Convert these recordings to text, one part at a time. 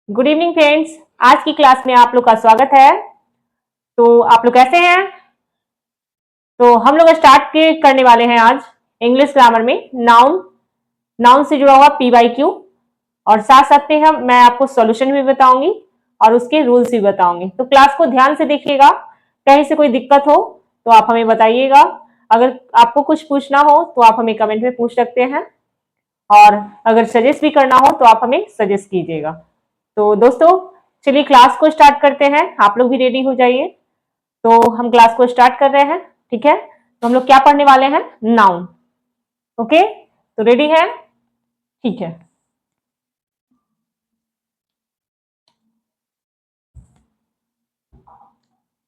Good evening friends. आज की class में आप लोग का स्वागत है। तो आप लोग कैसे हैं? तो हम लोग स्टार्ट करने वाले हैं आज इंग्लिश ग्रामर में नाउन। नाउन से जुड़ा हुआ PYQ और साथ साथ में मैं आपको सॉल्यूशन भी बताऊंगी और उसके रूल्स भी बताऊंगी। तो क्लास को ध्यान से देखिएगा। कहीं से कोई दिक्कत हो तो आप हमें बताइएगा। अगर आपको कुछ पूछना हो तो आप हमें कमेंट में पूछ सकते हैं और अगर सजेस्ट भी करना हो तो आप हमें सजेस्ट कीजिएगा। तो दोस्तों चलिए क्लास को स्टार्ट करते हैं। आप लोग भी रेडी हो जाइए। तो हम क्लास को स्टार्ट कर रहे हैं, ठीक है। तो हम लोग क्या पढ़ने वाले हैं? नाउन। ओके, तो रेडी है? ठीक है।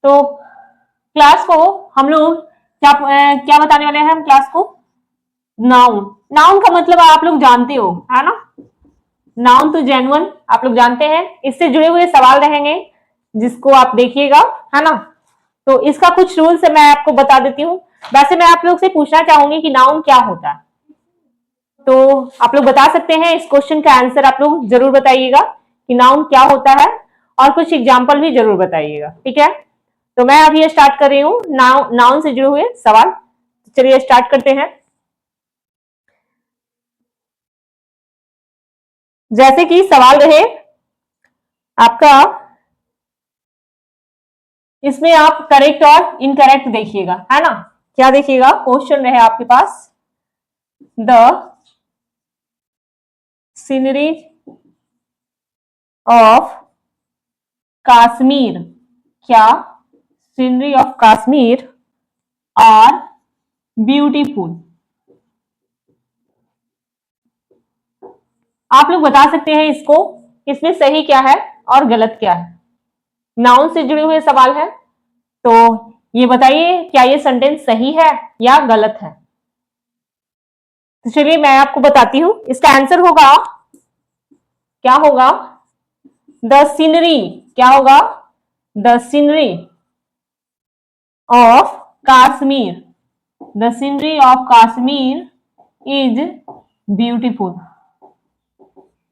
तो क्लास को हम लोग क्या बताने वाले हैं? हम क्लास को नाउन। नाउन का मतलब आप लोग जानते हो, है ना। नाउन तो जेन्युइन आप लोग जानते हैं। इससे जुड़े हुए सवाल रहेंगे जिसको आप देखिएगा, है ना। तो इसका कुछ रूल्स है, मैं आपको बता देती हूँ। वैसे मैं आप लोग से पूछना चाहूंगी कि नाउन क्या होता है। तो आप लोग बता सकते हैं। इस क्वेश्चन का आंसर आप लोग जरूर बताइएगा कि नाउन क्या होता है और कुछ एग्जाम्पल भी जरूर बताइएगा, ठीक है। तो मैं अभी स्टार्ट कर रही हूँ नाउन से जुड़े हुए सवाल। चलिए स्टार्ट करते हैं। जैसे कि सवाल रहे आपका, इसमें आप करेक्ट और इनकरेक्ट देखिएगा, है ना। क्या देखिएगा? क्वेश्चन रहे आपके पास, द सीनरी ऑफ कश्मीर। क्या scenery of Kashmir are beautiful. आप लोग बता सकते हैं इसको, इसमें सही क्या है और गलत क्या है। नाउन से जुड़े हुए सवाल है, तो ये बताइए क्या ये सेंटेंस सही है या गलत है। तो चलिए मैं आपको बताती हूं। इसका आंसर होगा, क्या होगा? The scenery. क्या होगा? The scenery of Kashmir. The scenery of Kashmir is beautiful.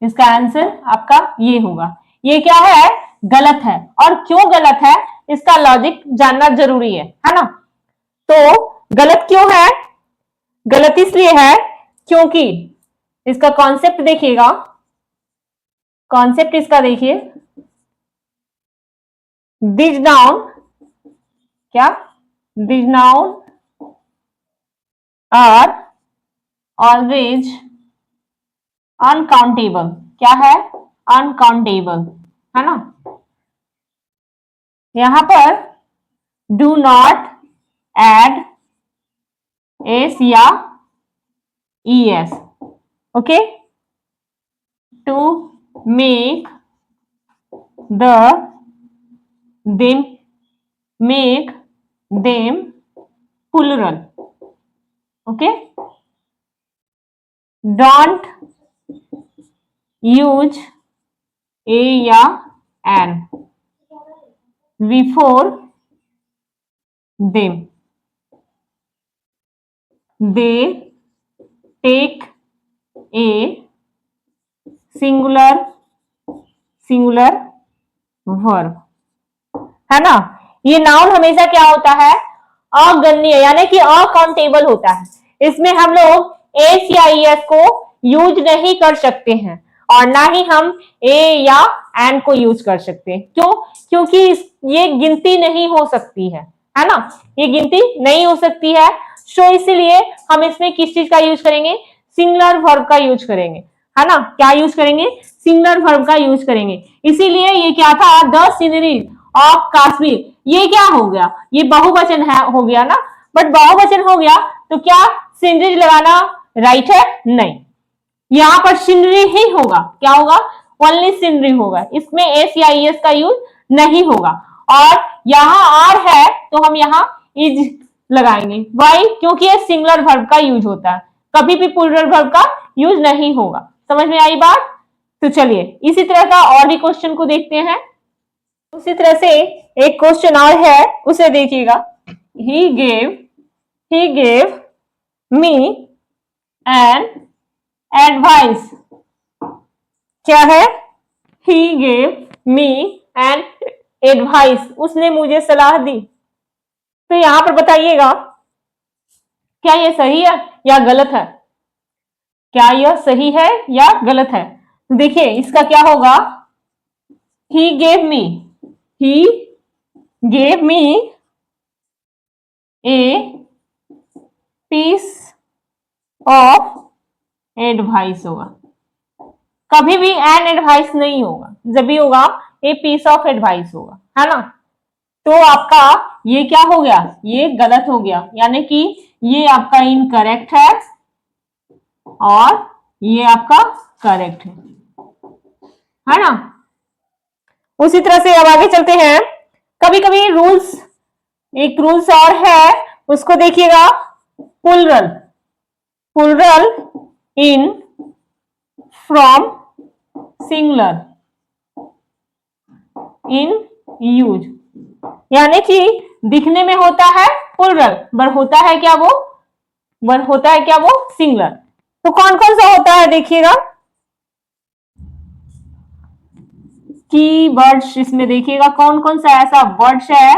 इसका आंसर आपका ये होगा। ये क्या है? गलत है। और क्यों गलत है इसका लॉजिक जानना जरूरी है ना। तो गलत क्यों है? गलत इसलिए है क्योंकि इसका कॉन्सेप्ट देखिएगा। कॉन्सेप्ट इसका देखिए, दिस नाउन। क्या? This noun are always uncountable. क्या है? अनकाउंटेबल, है ना। यहां पर डू नॉट एड एस या ES, okay, to make the them make them plural, okay. Don't use a या an before them. They take a singular verb, है ना। ये नाउन हमेशा क्या होता है? अगण्य, यानी कि अकाउंटेबल होता है। इसमें हम लोग एस या ES को यूज नहीं कर सकते हैं और ना ही हम ए या एन को यूज कर सकते हैं। क्यों? क्योंकि ये गिनती नहीं हो सकती है ना। ये गिनती नहीं हो सकती है। सो इसीलिए हम इसमें किस चीज का यूज करेंगे? सिंगुलर वर्ब का यूज करेंगे, है ना। क्या यूज करेंगे? सिंगुलर वर्ब का यूज करेंगे। इसीलिए ये क्या था? The scenery of Kashmir. ये क्या हो गया? ये बहुवचन है, हो गया ना। बट बहुवचन हो गया तो क्या सीनरी लगाना राइट है? नहीं, यहां पर सीनरी ही होगा। क्या होगा? ओनली सीनरी होगा। इसमें एस या ES का यूज नहीं होगा। और यहां आर है तो हम यहां इज लगाएंगे। वाई? क्योंकि ये सिंगुलर वर्ब का यूज होता है, कभी भी प्लूरल वर्ब का यूज नहीं होगा। समझ में आई बात? तो चलिए इसी तरह का और भी क्वेश्चन को देखते हैं। उसी तरह से एक क्वेश्चन और है, उसे देखिएगा। ही गेव मी एन एडवाइस। क्या है? ही गेव मी एन एडवाइस, उसने मुझे सलाह दी। तो यहां पर बताइएगा क्या ये सही है या गलत है, क्या यह सही है या गलत है। देखिए इसका क्या होगा, he gave me, he gave me a piece of advice होगा, कभी भी एन एडवाइस नहीं होगा, जब भी होगा ए पीस ऑफ एडवाइस होगा, है ना। तो आपका ये क्या हो गया, ये गलत हो गया, यानी कि ये आपका इनकरेक्ट है और ये आपका करेक्ट है ना। उसी तरह से अब आगे चलते हैं। कभी कभी रूल्स, एक रूल्स और है, उसको देखिएगा, plural, plural in from singular in use, यानी कि दिखने में होता है प्लूरल पर होता है क्या वो, होता है क्या वो सिंगुलर। तो कौन कौन सा होता है देखिएगा, की वर्ड्स, इसमें देखिएगा कौन कौन सा ऐसा वर्ड्स है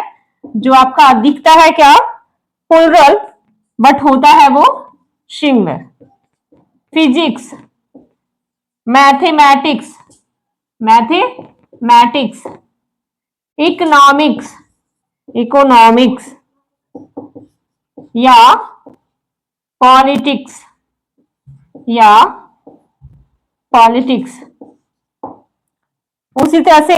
जो आपका दिखता है क्या प्लूरल बट होता है वो singular. Physics, mathematics, mathematics, economics, economics, या पॉलिटिक्स, या पॉलिटिक्स। उसी तरह से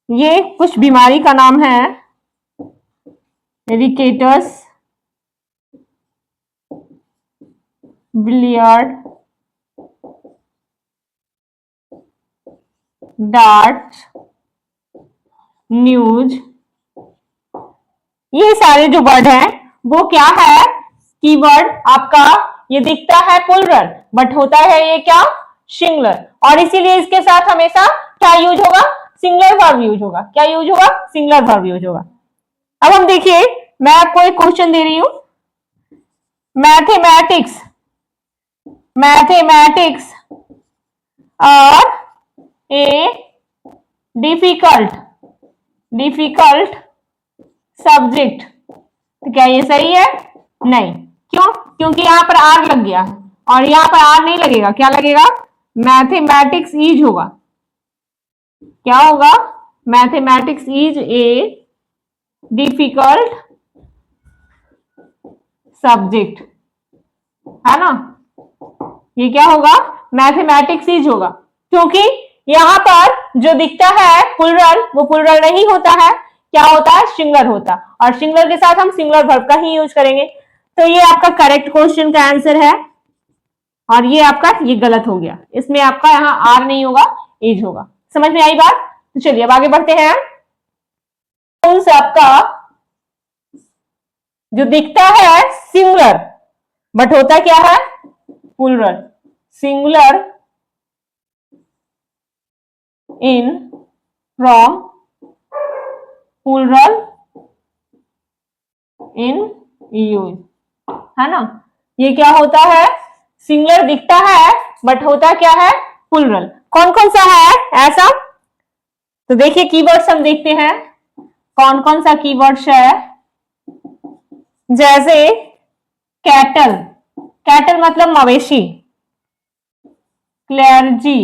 ये कुछ बीमारी का नाम है, रिकेटस, बिलियर्ड, डार्ट, न्यूज, ये सारे जो वर्ड हैं वो क्या है, कीवर्ड आपका ये दिखता है प्लूरल बट होता है ये क्या सिंगुलर, और इसीलिए इसके साथ हमेशा क्या यूज होगा, सिंगुलर वर्ब यूज होगा। क्या यूज होगा, सिंगुलर वर्ब यूज होगा। अब हम देखिए, मैं आपको एक क्वेश्चन दे रही हूं, मैथमेटिक्स, मैथमेटिक्स और ए डिफिकल्ट, डिफिकल्ट सब्जेक्ट, तो क्या ये सही है, नहीं, क्यों, क्योंकि यहां पर आर लग गया और यहां पर आर नहीं लगेगा, क्या लगेगा, मैथमेटिक्स इज होगा, क्या होगा, mathematics is a difficult subject, है ना। ये क्या होगा, मैथमेटिक्स इज होगा, क्योंकि यहां पर जो दिखता है प्लूरल वो प्लूरल नहीं होता है, क्या होता है, सिंगुलर होता, और सिंगुलर के साथ हम सिंगुलर वर्ब का ही यूज करेंगे। तो ये आपका करेक्ट क्वेश्चन का आंसर है, और ये आपका ये गलत हो गया, इसमें आपका यहाँ आर नहीं होगा, एज होगा। समझ में आई बात। तो चलिए अब आगे बढ़ते हैं। कौन सा आपका जो दिखता है सिंगुलर बट होता क्या है plural, singular in from plural in use, है ना। ये क्या होता है, सिंगुलर दिखता है बट होता क्या है प्लूरल। कौन कौन सा है ऐसा, तो देखिए कीवर्ड्स हम देखते हैं कौन कौन सा कीवर्ड्स है, जैसे कैटल, कैटल मतलब मवेशी, क्लर्जी,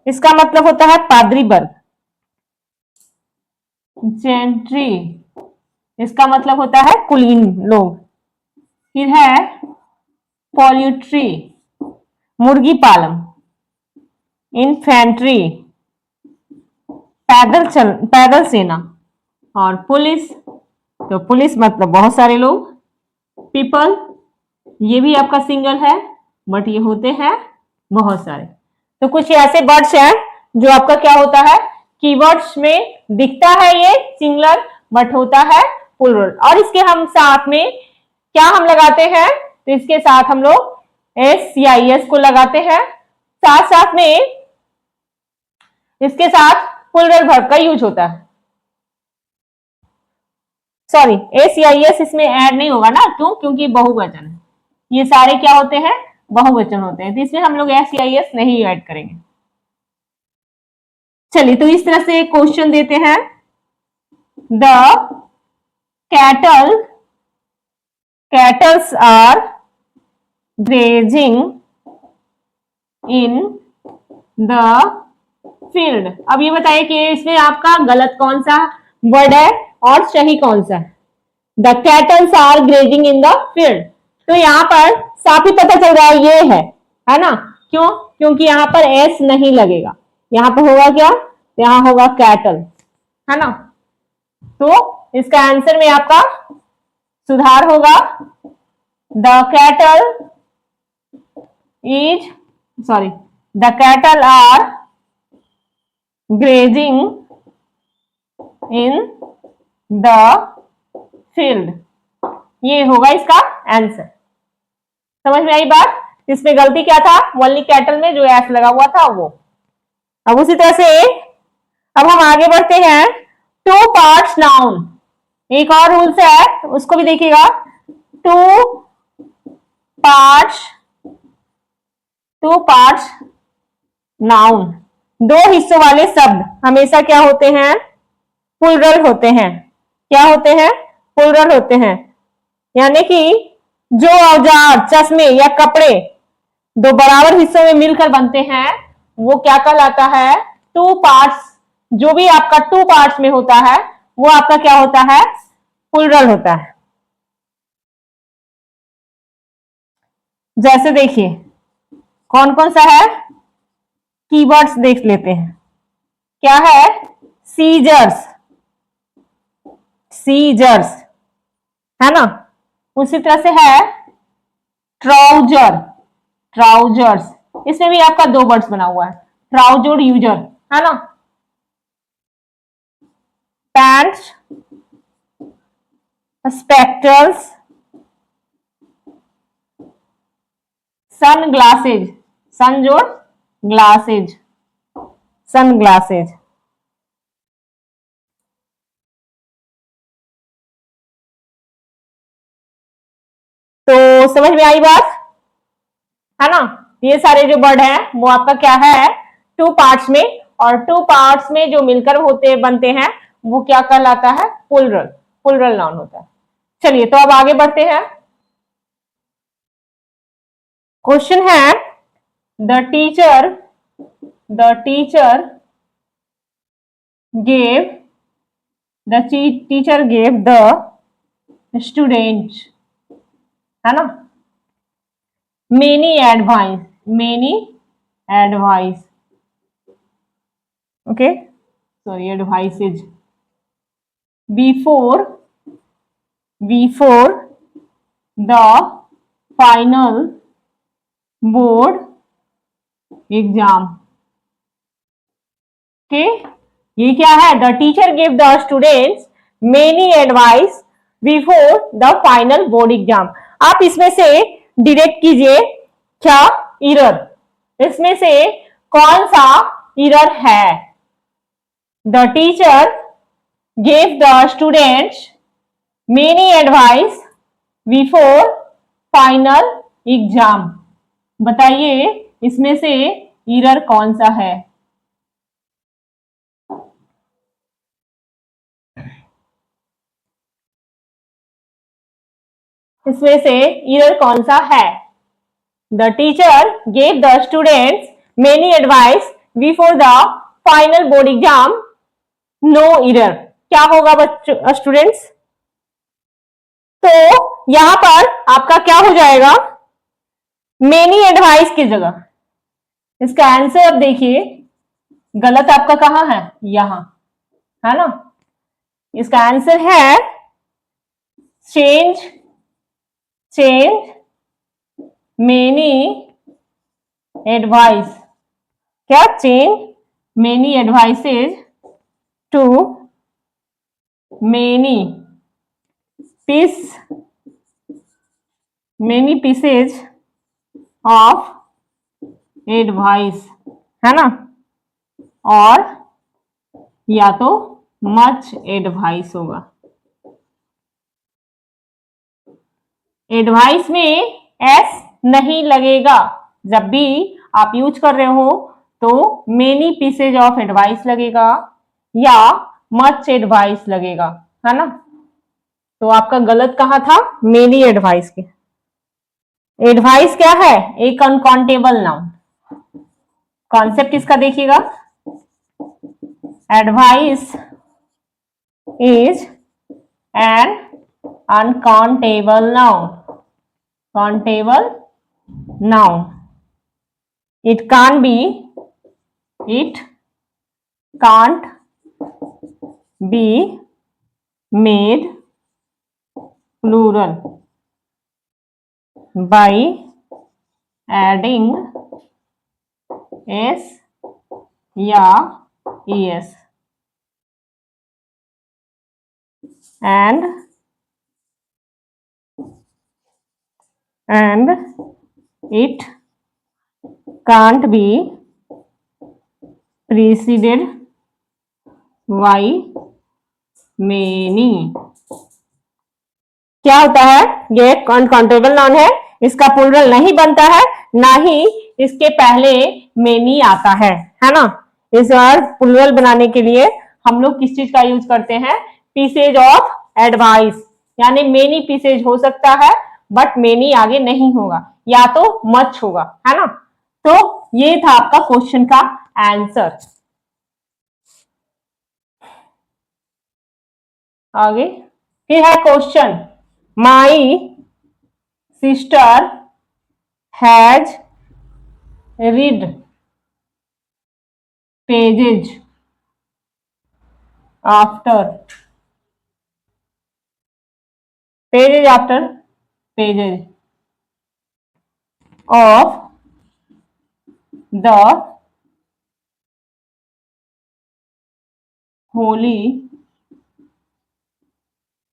इसका मतलब होता है पादरी वर्ग, जेंट्री, इसका मतलब होता है कुलीन लोग, फिर है पोल्ट्री, मुर्गी पालन, इन्फेंट्री, पैदल सेना, और पुलिस, तो पुलिस मतलब बहुत सारे लोग, पीपल, ये भी आपका सिंगल है बट ये होते हैं बहुत सारे। तो कुछ ऐसे वर्ड्स हैं जो आपका क्या होता है, कीवर्ड्स में दिखता है ये सिंगुलर बट होता है प्लूरल, और इसके हम साथ में क्या हम लगाते हैं, तो इसके साथ हम लोग एस या एस को लगाते हैं, साथ साथ में इसके साथ प्लूरल वर्ब का यूज होता है। सॉरी, एस या एस इसमें ऐड नहीं होगा ना, क्यों, क्योंकि बहुवचन है, ये सारे क्या होते हैं बहुवचन होते हैं, तो इसमें हम लोग एस या एस नहीं ऐड करेंगे। चलिए, तो इस तरह से क्वेश्चन देते हैं। The cattles are grazing in the field. अब ये बताइए कि इसमें आपका गलत कौन सा वर्ड है और सही कौन सा है। The cattles are grazing in the field, तो यहाँ पर साफ ही पता चल रहा है ये है ना। क्यों? क्योंकि यहाँ पर एस नहीं लगेगा, यहाँ पर होगा क्या, यहाँ होगा कैटल, है ना। तो इसका आंसर में आपका सुधार होगा। The cattle is sorry the cattle are grazing in the field, ये होगा इसका आंसर। समझ में आई बात? इसमें गलती क्या था, ओनली कैटल में जो एस लगा हुआ था वो। अब उसी तरह से अब हम आगे बढ़ते हैं। टू पार्ट्स नाउन, एक और रूल्स है उसको भी देखिएगा। टू पार्ट्स नाउन, दो हिस्सों वाले शब्द हमेशा क्या होते हैं, प्लूरल होते हैं। क्या होते हैं? प्लूरल होते हैं। यानी कि जो औजार, चश्मे या कपड़े दो बराबर हिस्सों में मिलकर बनते हैं वो क्या कहलाता है, टू पार्ट्स। जो भी आपका टू पार्ट्स में होता है वो आपका क्या होता है, प्लूरल होता है। जैसे देखिए कौन कौन सा है, कीवर्ड्स देख लेते हैं। क्या है? सीजर्स, सीजर्स, है ना। उसी तरह से है ट्राउजर, ट्राउजर्स, इसमें भी आपका दो वर्ड्स बना हुआ है, ट्राउजर यूजर, है ना। पैंट्स, स्पेक्टर्स, सन ग्लासेज, सन जोड़ ग्लासेज, सन ग्लासेज। तो समझ में आई बात, है ना। ये सारे जो वर्ड है वो आपका क्या है, टू पार्ट्स में, और टू पार्ट्स में जो मिलकर होते बनते हैं वो क्या कहलाता है, प्लूरल, प्लूरल नाउन होता है। चलिए, तो अब आगे बढ़ते हैं। क्वेश्चन है the teacher gave the student, है ना, many advice, okay, sorry, advices before the final board exam. Okay, ये क्या है, the teacher give the students many advice before the final board exam. आप इसमें से डिरेक्ट कीजिए क्या इरर, इसमें से कौन सा इरर है। The teacher gave the students many advice before final exam, बताइए इसमें से इरर कौन सा है। इसमें से इरर कौन सा है। The teacher gave the students many advice before the final board exam, no error. क्या होगा बच्चों, स्टूडेंट्स? तो यहां पर आपका क्या हो जाएगा, मेनी एडवाइस की जगह इसका आंसर अब देखिए गलत आपका कहां है, यहां, है ना। इसका आंसर है चेंज मेनी एडवाइस। क्या? Change many advices to many pieces of advice, है ना, और या तो मच एडवाइस होगा। एडवाइस में एस नहीं लगेगा, जब भी आप यूज कर रहे हो तो मेनी पीसेज ऑफ एडवाइस लगेगा या मच एडवाइस लगेगा, है ना। तो आपका गलत कहाँ था, मेनी एडवाइस के। एडवाइस क्या है, एक अनकाउंटेबल नाउन। कॉन्सेप्ट इसका देखिएगा, advice is an uncountable noun, countable noun. It can't be, it can't be made plural by adding s या es, and it can't be preceded by many। क्या होता है, ये अनकाउंटेबल नाउन है, इसका plural नहीं बनता है, ना ही इसके पहले मेनी आता है ना। इस बार प्लूरल बनाने के लिए हम लोग किस चीज का यूज करते हैं, पीसेज ऑफ एडवाइस, यानी मेनी पीसेज हो सकता है बट मेनी आगे नहीं होगा, या तो मच होगा, है ना। तो ये था आपका क्वेश्चन का आंसर। आगे फिर है question, my sister has read pages after pages of the Holi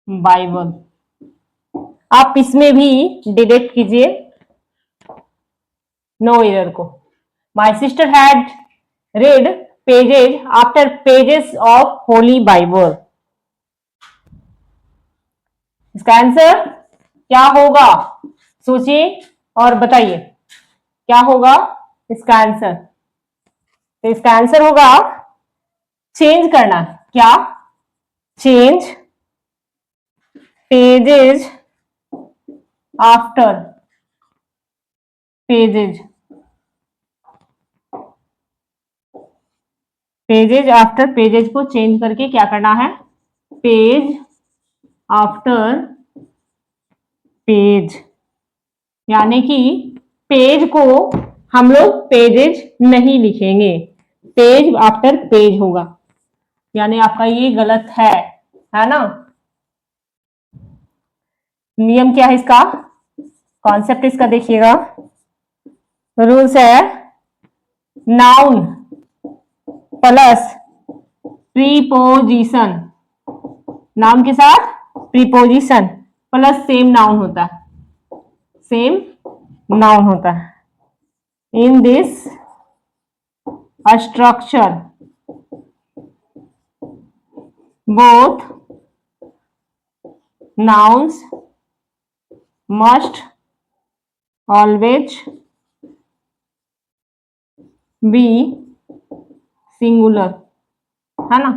Bible. आप इसमें भी डिटेक्ट कीजिए नो एरर को। My sister had read pages after pages of Holi Bible. इसका आंसर क्या होगा, सोचिए और बताइए क्या होगा इसका आंसर। तो इसका आंसर होगा चेंज करना, क्या, change pages after pages, pages after pages को चेंज करके क्या करना है, पेज आफ्टर पेज, यानी कि पेज को हम लोग पेजेज नहीं लिखेंगे, पेज आफ्टर पेज होगा, यानी आपका ये गलत है ना। नियम क्या है इसका, कॉन्सेप्ट इसका देखिएगा, रूल्स है नाउन प्लस प्रीपोजिशन, नाउन के साथ प्रीपोजिशन प्लस सेम नाउन होता है, सेम नाउन होता है। In this structure both nouns must always be singular, है ना।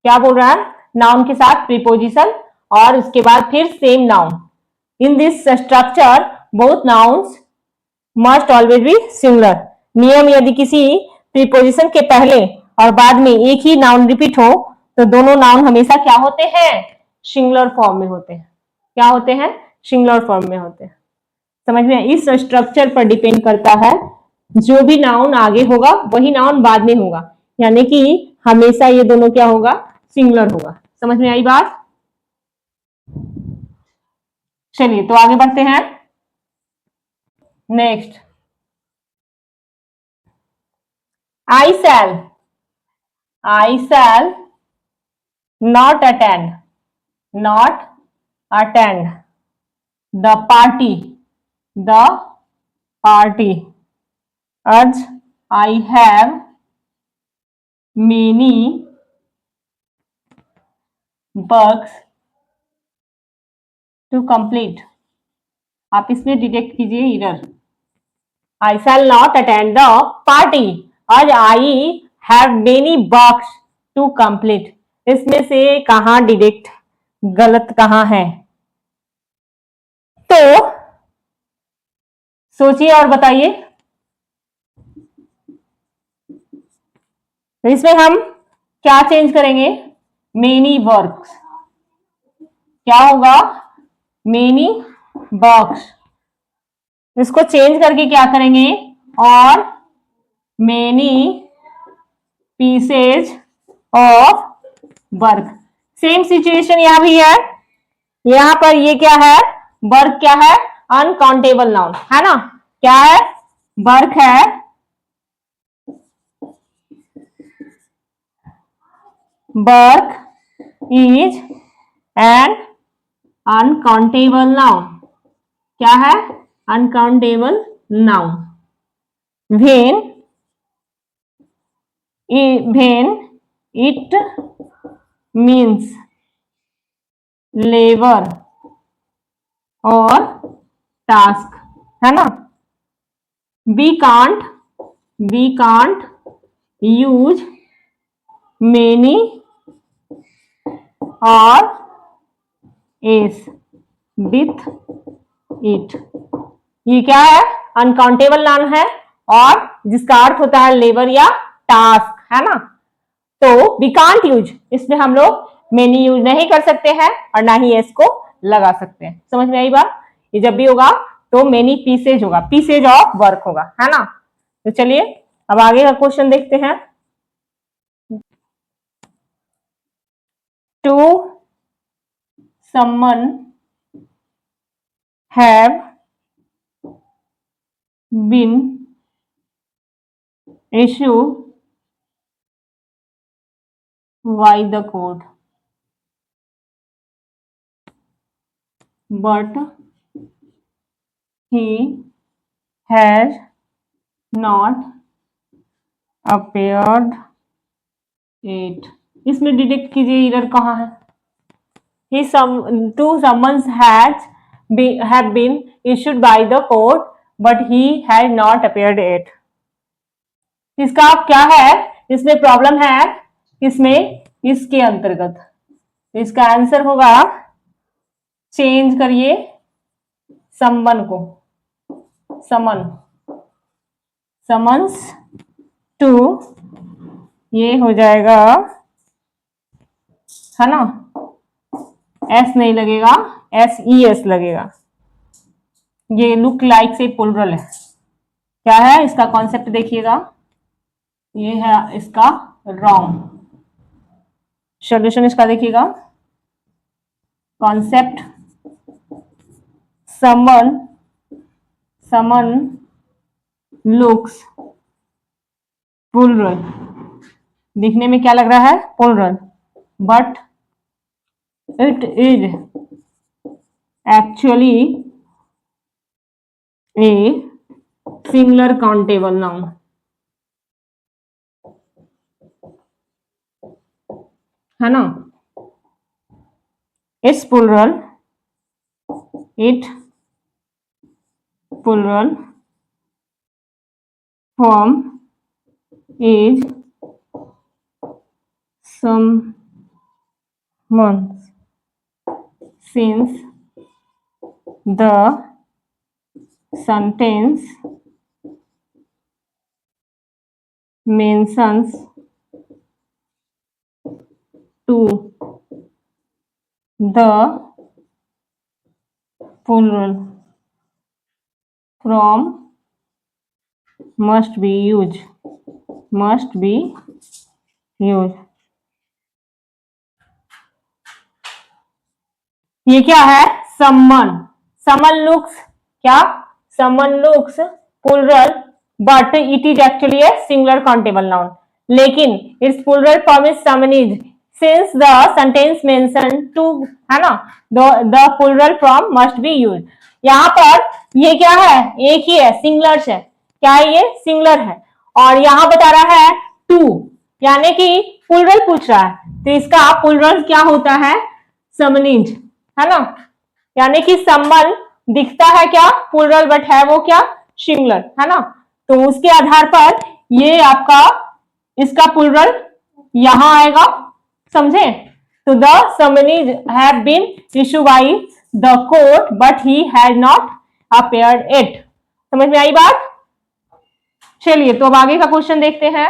क्या बोल रहा है, नाउन के साथ प्रीपोजिशन और उसके बाद फिर same noun. In this structure both nouns must always be singular. नियम, यदि किसी प्रीपोजिशन के पहले और बाद में एक ही नाउन रिपीट हो तो दोनों नाउन हमेशा क्या होते हैं, सिंगुलर फॉर्म में होते हैं। क्या होते हैं, सिंगुलर फॉर्म में होते हैं। समझ में, इस स्ट्रक्चर पर डिपेंड करता है, जो भी नाउन आगे होगा वही नाउन बाद में होगा, यानी कि हमेशा ये दोनों क्या होगा, सिंगुलर होगा। समझ में आई बात। चलिए तो आगे बढ़ते हैं। Next, I shall not attend the party as I have many works to complete। आप इसमें डिटेक्ट कीजिए error. I shall not attend the party as I have many works to complete, इसमें से कहां डिरेक्ट गलत कहां है, तो सोचिए और बताइए। तो इसमें हम क्या चेंज करेंगे, मेनी वर्क्स, क्या होगा, मेनी वर्क्स, इसको चेंज करके क्या करेंगे, और many pieces of work. Same situation यहां भी है, यहां पर ये क्या है, वर्क क्या है, अनकाउंटेबल नाउन है ना, क्या है, वर्क है, work is an uncountable noun, क्या है, uncountable noun. when it means labor और task, है ना, we can't use many or is with it, ये क्या है, अनकाउंटेबल नाउन है और जिसका अर्थ होता है लेबर या टास्क, है ना, तो वी कांट यूज, इसमें हम लोग मेनी यूज नहीं कर सकते हैं और ना ही एस को लगा सकते हैं। समझ में आई बात, ये जब भी होगा तो मेनी पीसेज होगा, पीसेज ऑफ वर्क होगा, है ना। तो चलिए अब आगे का क्वेश्चन देखते हैं। To someone have been issued by the court, but he has not appeared yet। इसमें डिटेक्ट कीजिए इरर कहाँ है। Two summons have been issued by the court, but he has not appeared yet। इसका क्या है, इसमें प्रॉब्लम है, इसमें इसके अंतर्गत, इसका आंसर होगा, चेंज करिए समन को, समन्स टू, ये हो जाएगा, है ना, एस नहीं लगेगा, SES लगेगा, ये लुक लाइक से प्लुरल है, क्या है इसका कॉन्सेप्ट देखिएगा, ये है इसका रॉन्ग, सॉल्यूशन इसका देखिएगा, कॉन्सेप्ट समन लुक्स प्लुरल, दिखने में क्या लग रहा है, plural, but it is actually a singular countable noun, है ना, it's plural, it plural form is summons, since the sentence mentions to the plural from must be used, ये क्या है, समन लुक्स, क्या, summons looks plural, but it is actually a singular countable noun, लेकिन it's plural form is summonses, since the sentence mention two, है ना, the plural form must be use. यहाँ पर ये क्या है, एक ही है, सिंगुलर है, क्या है ये, सिंगुलर है, और यहाँ बता रहा है टू, यानी कि प्लुरल पूछ रहा है, तो इसका प्लुरल क्या होता है, समनीज, है ना, यानी कि समन दिखता है क्या, प्लुरल, बट है वो क्या, सिंगुलर, है ना, तो उसके आधार पर ये आपका इसका प्लूरल यहां आएगा, समझे? तो the summons have been issue by the court but he has not appeared it. समझ में आई बात? चलिए तो अब आगे का क्वेश्चन देखते हैं।